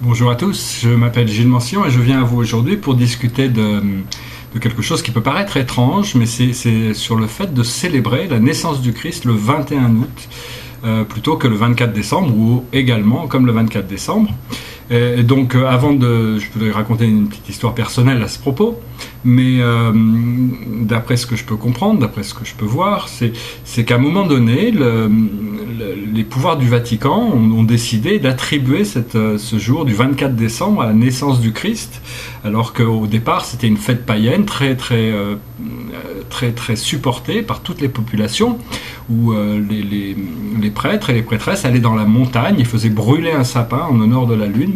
Bonjour à tous, je m'appelle Gilles Mancian et je viens à vous aujourd'hui pour discuter de quelque chose qui peut paraître étrange, mais c'est sur le fait de célébrer la naissance du Christ le 21 août, plutôt que le 24 décembre, ou également comme le 24 décembre. Et donc je voulais raconter une petite histoire personnelle à ce propos, mais d'après ce que je peux comprendre, d'après ce que je peux voir, c'est qu'à un moment donné, les pouvoirs du Vatican ont décidé d'attribuer ce jour du 24 décembre à la naissance du Christ, alors qu'au départ c'était une fête païenne très supportée par toutes les populations, où les prêtres et les prêtresses allaient dans la montagne et faisaient brûler un sapin en honneur de la lune.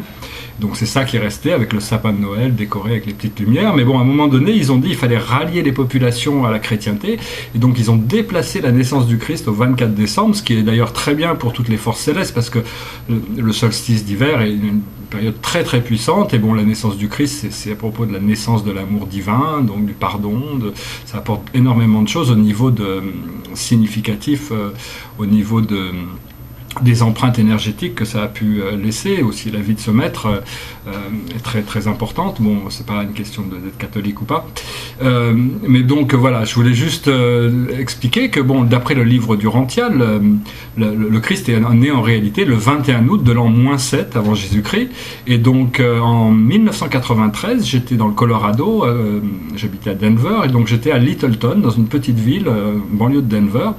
Donc c'est ça qui est resté, avec le sapin de Noël décoré avec les petites lumières. Mais bon, à un moment donné, ils ont dit qu'il fallait rallier les populations à la chrétienté, et donc ils ont déplacé la naissance du Christ au 24 décembre, ce qui est d'ailleurs très bien pour toutes les forces célestes, parce que le solstice d'hiver est une période très très puissante, et bon, la naissance du Christ, c'est à propos de la naissance de l'amour divin, donc du pardon, ça apporte énormément de choses au niveau significatif, au niveau des empreintes énergétiques que ça a pu laisser. Aussi, la vie de ce maître est très très importante. Bon, c'est pas une question d'être catholique ou pas, mais donc voilà, je voulais juste expliquer que bon, d'après le livre du Rantial, le Christ est né en réalité le 21 août de l'an -7 avant Jésus-Christ, et donc en 1993, j'étais dans le Colorado, j'habitais à Denver, et donc j'étais à Littleton, dans une petite ville, banlieue de Denver,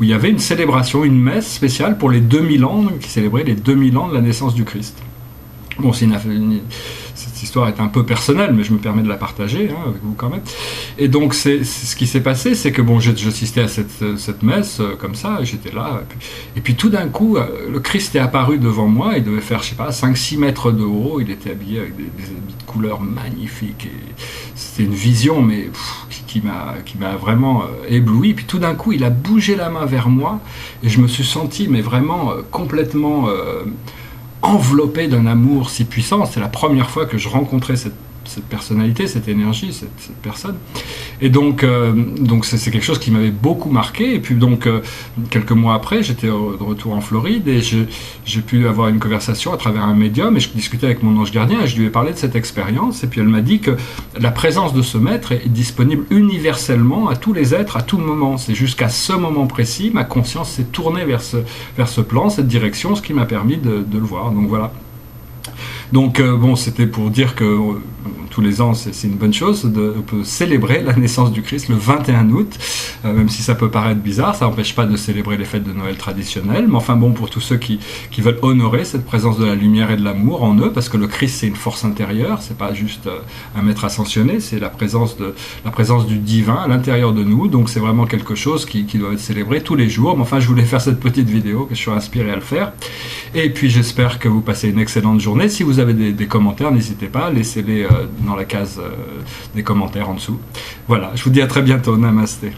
où il y avait une célébration, une messe spéciale pour les 2000 ans, qui célébrait les 2000 ans de la naissance du Christ. Bon, cette histoire est un peu personnelle, mais je me permets de la partager avec vous quand même. Et donc, ce qui s'est passé, c'est que bon, j'assistais à cette messe comme ça, j'étais là, et puis tout d'un coup, le Christ est apparu devant moi. Il devait faire, je sais pas, 5-6 mètres de haut. Il était habillé avec des habits de couleurs magnifiques. Et c'était une vision, mais qui m'a vraiment ébloui. Puis tout d'un coup, il a bougé la main vers moi, et je me suis senti, mais vraiment complètement enveloppé d'un amour si puissant. C'est la première fois que je rencontrais cette personnalité, cette énergie, cette personne. Et donc c'est quelque chose qui m'avait beaucoup marqué. Et puis donc, quelques mois après, j'étais de retour en Floride, et j'ai pu avoir une conversation à travers un médium, et je discutais avec mon ange gardien, et je lui ai parlé de cette expérience, et puis elle m'a dit que la présence de ce maître est disponible universellement à tous les êtres, à tout moment. C'est jusqu'à ce moment précis, ma conscience s'est tournée vers ce plan, cette direction, ce qui m'a permis de le voir. Donc voilà. Donc bon, c'était pour dire que tous les ans, c'est une bonne chose de célébrer la naissance du Christ le 21 août, même si ça peut paraître bizarre, ça n'empêche pas de célébrer les fêtes de Noël traditionnelles, mais enfin bon, pour tous ceux qui veulent honorer cette présence de la lumière et de l'amour en eux, parce que le Christ, c'est une force intérieure, c'est pas juste un maître ascensionné, c'est la présence du divin à l'intérieur de nous, donc c'est vraiment quelque chose qui doit être célébré tous les jours. Mais enfin, je voulais faire cette petite vidéo, que je suis inspiré à le faire, et puis j'espère que vous passez une excellente journée. Si vous avez des commentaires, n'hésitez pas, laissez-les dans la case des commentaires en dessous. Voilà, je vous dis à très bientôt, namasté.